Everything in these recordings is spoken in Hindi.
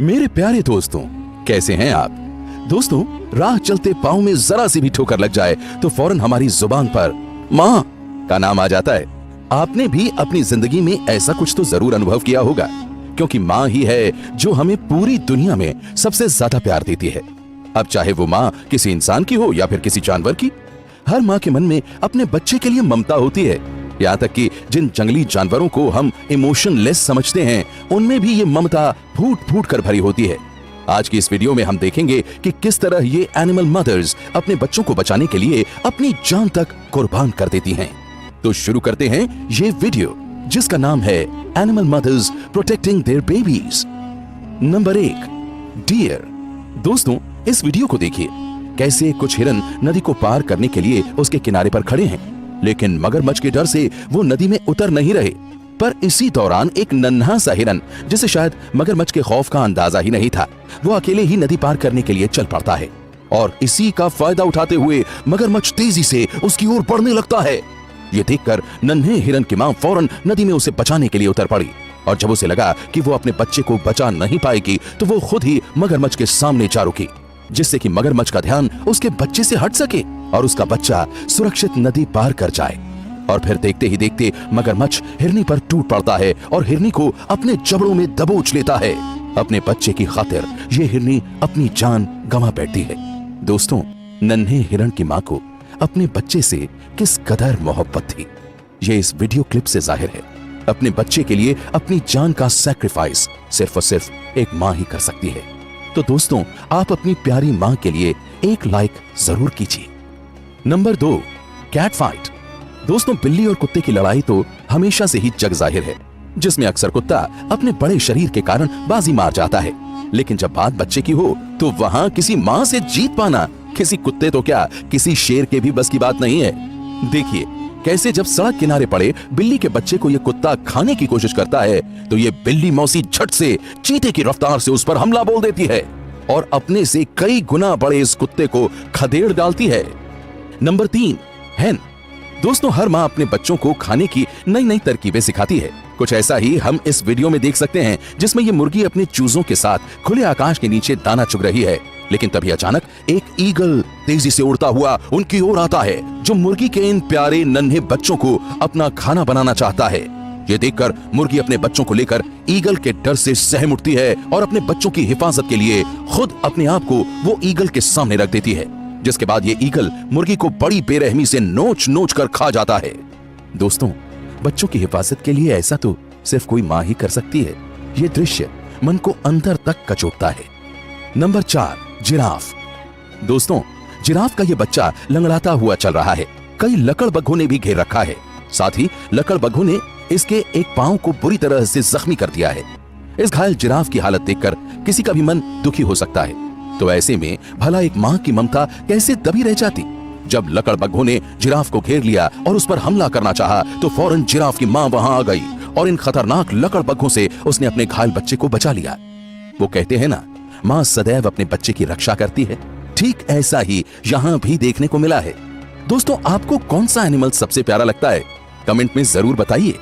मेरे प्यारे दोस्तों, कैसे हैं आप? दोस्तों, राह चलते पांव में जरा सी भी ठोकर लग जाए तो फौरन हमारी जुबान पर माँ का नाम आ जाता है। आपने भी अपनी जिंदगी में ऐसा कुछ तो जरूर अनुभव किया होगा, क्योंकि माँ ही है जो हमें पूरी दुनिया में सबसे ज्यादा प्यार देती है। अब चाहे वो माँ किसी इंसान की हो या फिर किसी जानवर की, हर माँ के मन में अपने बच्चे के लिए ममता होती है। यहाँ तक कि जिन जंगली जानवरों को हम इमोशनलेस समझते हैं, उनमें भी ये ममता फूट फूट कर भरी होती है। आज की इस वीडियो में हम देखेंगे कि किस तरह ये एनिमल मदर्स अपने बच्चों को बचाने के लिए अपनी जान तक कुर्बान कर देती हैं। तो शुरू करते हैं ये वीडियो, जिसका नाम है animal mothers protecting their babies. Number 1, deer. दोस्तों, इस वीडियो को देखिए, कैसे कुछ हिरन नदी को पार करने के लिए उसके किनारे पर खड़े हैं, लेकिन मगरमच्छ के डर से वो नदी में उतर नहीं रहे। पर इसी दौरान एक नन्हा सा हिरन, जिसे शायद मगरमच्छ के खौफ का अंदाजा ही नहीं था, वो अकेले ही नदी पार करने के लिए चल पड़ता है। और इसी का फायदा उठाते हुए मगरमच्छ तेजी से उसकी ओर बढ़ने लगता है। ये देखकर नन्हे हिरन की मां फौरन नदी में उसे बचाने के लिए उतर पड़ी। और जब उसे लगा कि वो अपने बच्चे को बचा नहीं पाएगी, तो वो खुद ही मगरमच्छ के सामने जा रुकी, जिससे कि मगरमच्छ का ध्यान उसके बच्चे से हट सके और उसका बच्चा सुरक्षित नदी पार कर जाए। और फिर देखते ही देखते मगरमच्छ हिरनी पर टूट पड़ता है और हिरनी को अपने जबड़ों में दबोच लेता है। अपने बच्चे की खातिर ये हिरनी अपनी जान गंवा बैठती है। दोस्तों, नन्हे हिरन की मां को अपने बच्चे से किस कदर मोहब्बत थी, ये इस वीडियो क्लिप से जाहिर है। अपने बच्चे के लिए अपनी जान का सैक्रिफाइस सिर्फ और सिर्फ एक मां ही कर सकती है। तो दोस्तों, आप अपनी प्यारी मां के लिए एक लाइक जरूर कीजिए। Number 2, cat fight. दोस्तों, बिल्ली और कुत्ते की लड़ाई तो हमेशा से ही जग जाहिर है, जिसमें अक्सर कुत्ता अपने बड़े शरीर के कारण बाजी मार जाता है। लेकिन जब बात बच्चे की हो, तो वहां किसी मां से जीत पाना किसी कुत्ते तो क्या, किसी शेर के भी बस की बात नहीं है। देखिए कैसे जब सड़क किनारे पड़े बिल्ली के बच्चे को ये कुत्ता खाने की कोशिश करता है, तो ये बिल्ली मौसी झट से चीते की रफ्तार से उस पर हमला बोल देती है और अपने से कई गुना बड़े इस कुत्ते को खदेड़ डालती है। नंबर 3, हेन। दोस्तों, हर माँ अपने बच्चों को खाने की नई नई तरकीबें सिखाती है। कुछ ऐसा ही हम इस वीडियो में देख सकते हैं, जिसमें ये मुर्गी अपने चूजों के साथ खुले आकाश के नीचे दाना चुग रही है। लेकिन तभी अचानक एक ईगल तेजी से उड़ता हुआ उनकी ओर आता है, जो मुर्गी के इन प्यारे नन्हे बच्चों को अपना खाना बनाना चाहता है। ये देखकर मुर्गी अपने बच्चों को लेकर ईगल के डर से सहम उठती है और अपने बच्चों की हिफाजत के लिए खुद अपने आप को वो ईगल के सामने रख देती है, जिसके बाद ये ईगल मुर्गी को बड़ी बेरहमी से नोच नोच कर खा जाता है। दोस्तों, बच्चों की हिफाजत के लिए ऐसा तो सिर्फ कोई माँ ही कर सकती है। ये दृश्य मन को अंदर तक कचोटता है। Number 4, giraffe. दोस्तों, जिराफ का ये बच्चा लंगड़ाता हुआ चल रहा है। कई लकड़बग्घों ने भी घेर रखा है। साथ ही लकड़बग्घों ने इसके एक पांव को बुरी तरह से जख्मी कर दिया है। इस घायल जिराफ की हालत देखकर किसी का भी मन दुखी हो सकता है। तो ऐसे में भला एक माँ की ममता कैसे दबी रह जाती? जब लकड़बग्घों ने जिराफ को घेर लिया और उस पर हमला करना चाहा, तो फौरन जिराफ की माँ वहां आ गई और इन खतरनाक लकड़बग्घों से उसने अपने घायल बच्चे को बचा लिया। वो कहते हैं ना, माँ सदैव अपने बच्चे की रक्षा करती है। ठीक ऐसा ही यहाँ भी देखने को मिला है। दोस्तों, आपको कौन सा एनिमल सबसे प्यारा लगता है? कमेंट में जरूर बताइए।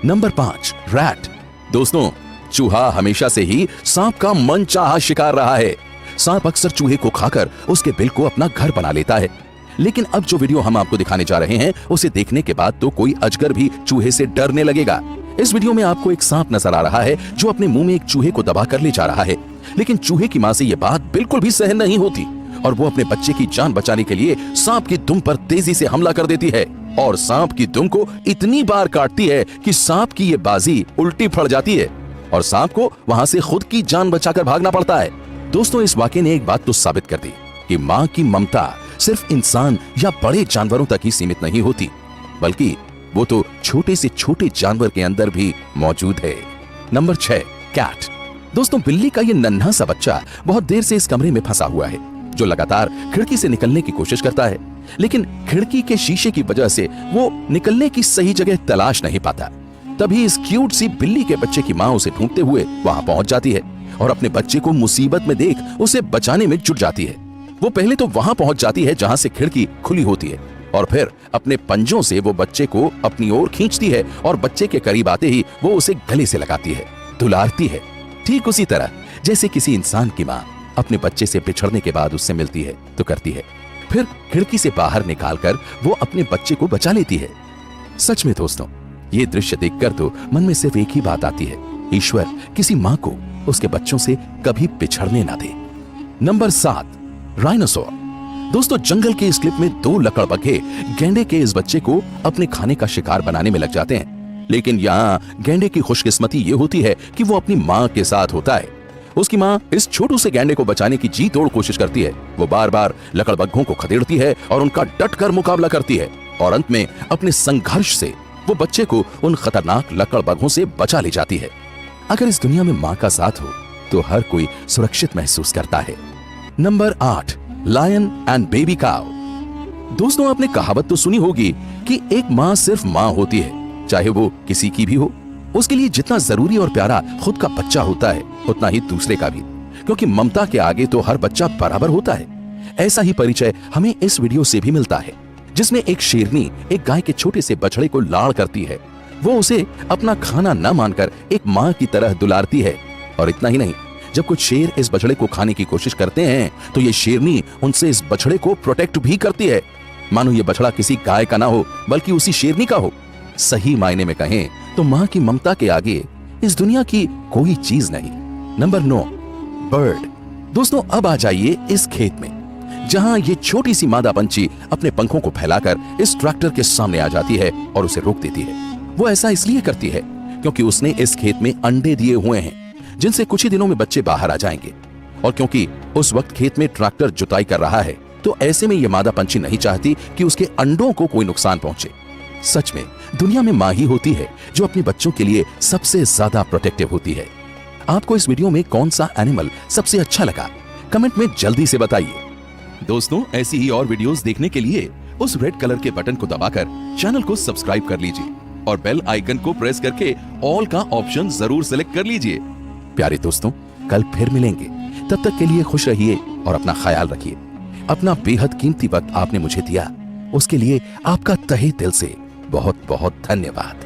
Number 5, rat. दोस्तों, चूहा हमेशा से ही सांप का मनचाहा शिकार रहा है। सांप अक्सर चूहे को खाकर उसके बिल को अपना घर बना लेता है। लेकिन अब जो वीडियो हम आपको दिखाने जा रहे हैं, उसे देखने के बाद तो कोई अजगर भी चूहे से डरने लगेगा। इस वीडियो में आपको एक सांप नजर आ रहा है, जो अपने मुंह में एक चूहे को दबा कर ले जा रहा है। लेकिन चूहे की मां से यह बात बिल्कुल भी सहन नहीं होती और वो अपने बच्चे की जान बचाने के लिए सांप की दुम पर तेजी से हमला कर देती है और सांप की दुम को इतनी बार काटती है कि सांप की ये बाजी उल्टी पड़ जाती है और सांप को वहां से खुद की जान बचाकर भागना पड़ता है। दोस्तों, इस वाकये ने एक बात तो साबित कर दी कि माँ की ममता सिर्फ इंसान या बड़े जानवरों तक ही सीमित नहीं होती, बल्कि वो तो छोटे से छोटे जानवर के अंदर भी मौजूद है। Number 6, cat. दोस्तों, बिल्ली का ये नन्हा सा बच्चा बहुत देर से इस कमरे में फंसा हुआ है, जो लगातार खिड़की से निकलने की कोशिश करता है। लेकिन खिड़की के शीशे की वजह से वो निकलने की सही जगह तलाश नहीं पाता। तभी इस क्यूट सी बिल्ली के बच्चे की माँ उसे ढूंढते हुए वहां पहुंच जाती है और अपने बच्चे को मुसीबत में देख उसे बचाने में जुट जाती है। वो पहले तो वहां पहुंच जाती है जहां से खिड़की खुली होती है और फिर अपने पंजों से वो बच्चे को अपनी ओर खींचती है और बच्चे के करीब आते ही वो उसे गले से लगाती है, दुलारती है। ठीक उसी तरह जैसे किसी इंसान की माँ अपने बच्चे से बिछड़ने के बाद उससे मिलती है तो करती है, फिर खिड़की से बाहर निकालकर वो अपने बच्चे को बचा लेती है। सच में दोस्तों, ये दृश्य देखकर तो मन में सिर्फ एक ही बात आती है, ईश्वर किसी माँ को उसके बच्चों से कभी बिछड़ने ना दे। Number 7, rhinoceros. दोस्तों, जंगल के इस क्लिप में 2 लकड़बग्घे गैंडे के इस बच्चे को अपने खाने का शिकार बनाने में लग जाते हैं, लेकिन यहाँ गैंडे की खुशकिस्मती ये होती है कि वो अपनी माँ के साथ होता है। उसकी माँ इस छोटू से गैंडे को बचाने की जी तोड़ कोशिश करती है। वो बार बार लकड़बग्घों को खदेड़ती है और उनका डटकर मुकाबला करती है और अंत में अपने संघर्ष से वो बच्चे को उन खतरनाक लकड़बग्घों से बचा ले जाती है। अगर इस दुनिया में माँ का साथ हो तो हर कोई सुरक्षित महसूस करता है। Number 8, lion and baby cow. दोस्तों, आपने कहावत तो सुनी होगी कि एक माँ सिर्फ माँ होती है, चाहे वो किसी की भी हो। उसके लिए जितना जरूरी और प्यारा खुद का बच्चा होता है, उतना ही दूसरे का भी, क्योंकि ममता के आगे तो हर बच्चा बराबर होता है। ऐसा ही परिचय हमें इस वीडियो से भी मिलता है, जिसमें एक शेरनी एक गाय के छोटे से बछड़े को लाड़ करती है। वो उसे अपना खाना न मानकर एक माँ की तरह दुलारती है। और इतना ही नहीं, जब कुछ शेर इस बछड़े को खाने की कोशिश करते हैं तो ये शेरनी उनसे इस बछड़े को प्रोटेक्ट भी करती है, मानो ये बछड़ा किसी गाय का ना हो बल्कि उसी शेरनी का हो। सही मायने में कहें तो माँ की ममता के आगे इस दुनिया की कोई चीज नहीं। Number 9, bird. दोस्तों, अब आ जाइए इस खेत में, जहां ये छोटी सी मादा पंछी अपने पंखों को फैलाकर इस ट्रैक्टर के सामने आ जाती है और उसे रोक देती है। वो ऐसा इसलिए करती है क्योंकि उसने इस खेत में अंडे दिए हुए हैं, जिनसे कुछ ही दिनों में बच्चे बाहर आ जाएंगे। और क्योंकि उस वक्त खेत में ट्रैक्टर जुताई कर रहा है, तो ऐसे में ये मादा पंछी नहीं चाहती कि उसके अंडों को कोई नुकसान पहुंचे। सच में दुनिया में माँ ही होती है जो अपने बच्चों के लिए सबसे ज्यादा प्रोटेक्टिव होती है। आपको इस वीडियो में कौन सा एनिमल सबसे अच्छा लगा, कमेंट में जल्दी से बताइए। दोस्तों, ऐसी ही और वीडियोस देखने के लिए उस रेड कलर के बटन को दबाकर चैनल को सब्सक्राइब कर लीजिए और बेल आइकन को प्रेस करके ऑल का ऑप्शन जरूर सेलेक्ट कर लीजिए। प्यारे दोस्तों, कल फिर मिलेंगे। तब तक के लिए खुश रहिए और अपना ख्याल रखिए। अपना बेहद कीमती वक्त आपने मुझे दिया, उसके लिए आपका तहे दिल से बहुत बहुत धन्यवाद।